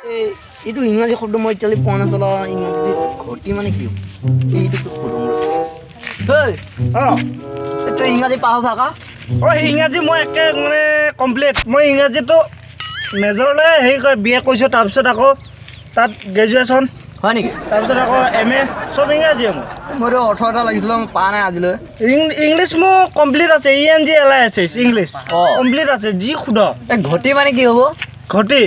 এইটো ইংৰাজী শব্দ মই এতিয়ালৈ পোৱা নাছিলো ইংৰাজী ঘটি মানে কি এইটো শব্দ তই ইংৰাজী পাহ ভাষা ইংৰাজী মই একে মানে কমপ্লিট মই ইংৰাজীটো মেজৰলৈ হেৰি কৰে বি এ কৰিছোঁ তাৰপিছত আকৌ তাত গ্ৰেজুৱেশ্যন হয় নেকি তাৰপিছত আকৌ এম এ চব ইংৰাজী মইতো 18টা লাগিছিলে মই পোৱা নাই আজিলৈ ইংলিছ মোৰ কমপ্লিট আছে ENGLISH ইংলিছ কমপ্লিট আছে যি সোধ ঘটি মানে কি হ'ব ঘটি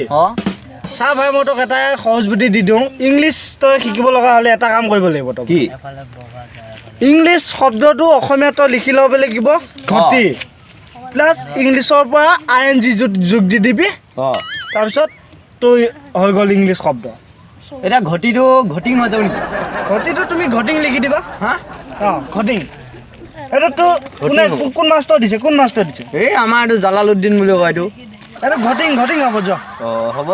চা ভাই মই তোক এটা সহজ বুদ্ধি দি দিওঁ ইংলিছ তই শিকিব লগা হ'লে এটা কাম কৰিব লাগিব তই কি ইংলিছ শব্দটো অসমীয়াত তই লিখি ল'ব লাগিব ঘটি প্লাছ ইংলিছৰ পৰা ING যোগ দি দিবি তাৰপিছত তই হৈ গ'ল ইংলিছ শব্দ এটা ঘটিটো ঘটিং হৈ যাব নেকি ঘটিটো তুমি ঘটিং লিখি দিবা হা ঘটিং এইটো কোন মাষ্টৰ দিছে এই আমাৰ এইটো জালালুদ্দিন বুলি কয় এইটো এইটো ঘটিং হ'ব যোৱা হ'ব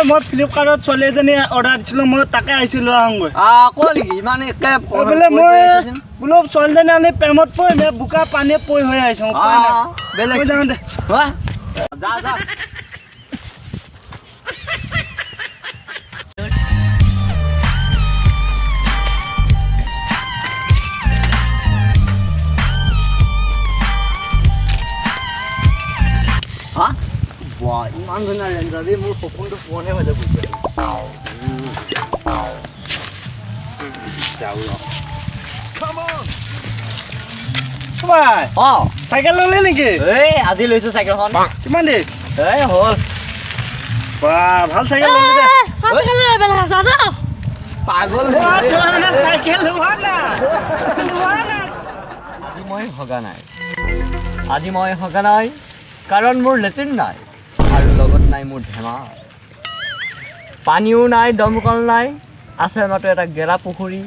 মই ফ্লিপকাৰ্টত ছোৱালী এজনী অৰ্ডাৰ দিছিলোঁ মই তাকে আহিছিলোঁ আহোঁগৈ বোলে মই বোলো ছোৱালীজনী আনি প্ৰেমত পৰি নে বোকা পানীয়ে পৰি হৈ আহিছোঁ যাওঁ দে ইমান ধুনীয়া ৰেঞ্জাবি মোৰ সপোনটো পূৰণে হৈ যাব চাইকেল ল'লি নেকি এই আজি লৈছো চাইকেলখন কিমান দেৰি এই হ'ল ভাল চাইকেল ল'লি দে পাগল চাইকেল আজি মই হগা নাই কাৰণ মোৰ লেট্ৰিন নাই আৰু লগত নাই মোৰ ধেমা পানীও নাই দমকল নাই আছে মাত্ৰ এটা গেলা পুখুৰী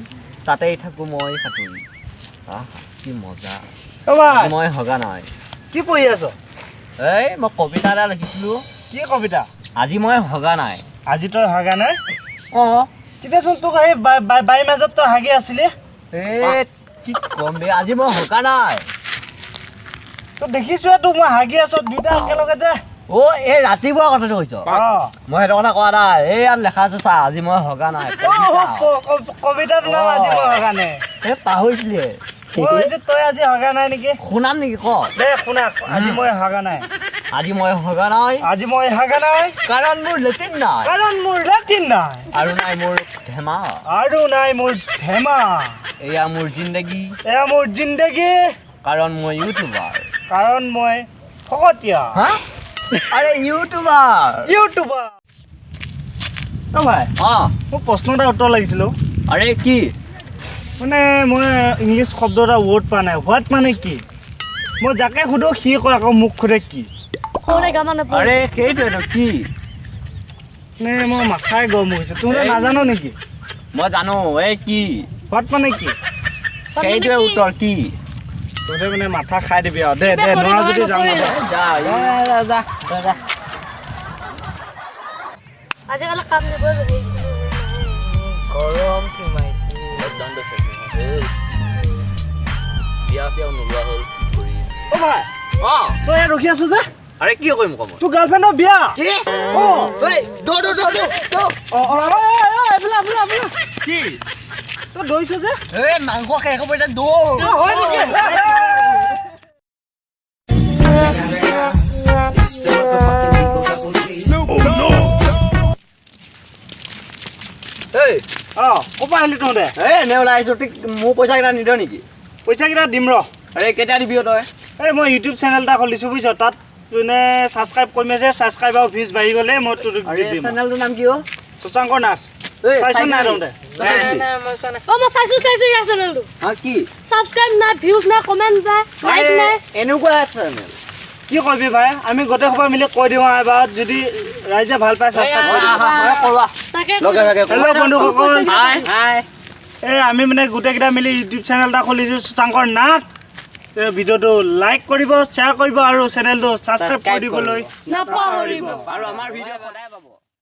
তাতেই থাকোঁ মই সাঁতুৰি কি মজা মই হগা নাই কি পঢ়ি আছ এই মই কবিতা এটা লিখিছিলোঁ কি কবিতা আজি মই হগা নাই আজি তই হাগা নাই অঁ তেতিয়াচোন তোক সেই বাই মাজত তই হাগি আছিলি এই কি কম বে আজি মই হগা নাই তই দেখিছোৱে তোক মই হাগি আছো দুইটা একেলগে যে এই ৰাতিপুৱা কথাটো কৈছ মই সেইটো কথা কোৱা নাই এই ইয়াত লেখা আছে চা আজি মই হগা নাই কবিতাটো নাম আজি মই হগা নাই এই পাহৰিছিলি তই আজি হগা নাই নেকি শুনাম নেকি ক দে শুনা আজি মই হগা নাই আজি মই হগা নাই কাৰণ মোৰ লেট্ৰিন নাই আৰু নাই মোৰ ধেমা এয়া মোৰ জিন্দগী কাৰণ মই ইউটিউবাৰ ফকতীয়া আৰে ইউটিউবাৰ ভাই মোক প্ৰশ্ন এটা উত্তৰ লাগিছিল আৰে কি মানে মই ইংলিছ শব্দ এটা ৱৰ্ড পোৱা নাই হোৱাট মানে কি মই যাকে সোধো সি কয় আকৌ মোক সোধে কি আৰে সেইটোৱেতো কি নে মই মাথাই গৰম হৈছে তহঁতে নাজানো নেকি মই জানো এই কি হোৱাট মানে কি সেইটোৱে উত্তৰ কি তহঁতে মানে মাথা খাই দিবি আৰু দে নোৱাৰা যদি যাওঁ আজিকালি কাম দিব গৰম বিয়া নোলোৱা হ'ল ভাই তই ইয়াত ৰখি আছো যে আৰে কি কৰিম কম তোৰ গাৰ্লফ্ৰেণ্ডৰ বিয়া কি তই দৌৰিছ যে মাংস শেষ হ'ব এতিয়া দৌৰ ক'ৰ পৰা আহিলি তহঁতে এনে ওলাই আহিছোঁ ঠিক মোৰ পইচা কেইটা নিদিয় নেকি পইচাকেইটা দিম ৰ আৰে কেতিয়া দিবি তই মই ইউটিউব চেনেল এটা খুলিছোঁ বুজিছ তাত তোনে ছাবস্ক্ৰাইব কৰিমে যে ছাবস্ক্ৰাইব আৰু ভিউজ বাঢ়ি গ'লে মই তোক দিম চেনেলটোৰ নাম কি শশাংকৰ নাথ চাইছ নাই তহঁতে কি সাবস্ক্ৰাইব না ভিউজ না কমেন্ট না লাইক না এনেকুৱা চেনেল কি কবি ভাই আমি গোটেই সবাই মিলি কৈ দিওঁ এবাৰ যদি ৰাইজে ভাল পায় হেল্ল' বন্ধুসকল আমি মানে গোটেইকেইটা মিলি ইউটিউব চেনেল এটা খুলিছোঁ শশাংকৰ নাথ ভিডিঅ'টো লাইক কৰিব শ্বেয়াৰ কৰিব আৰু চেনেলটো ছাবস্ক্ৰাইব কৰি দিবলৈ নাপাহৰিব আৰু আমাৰ ভিডিঅ' সদায় পাব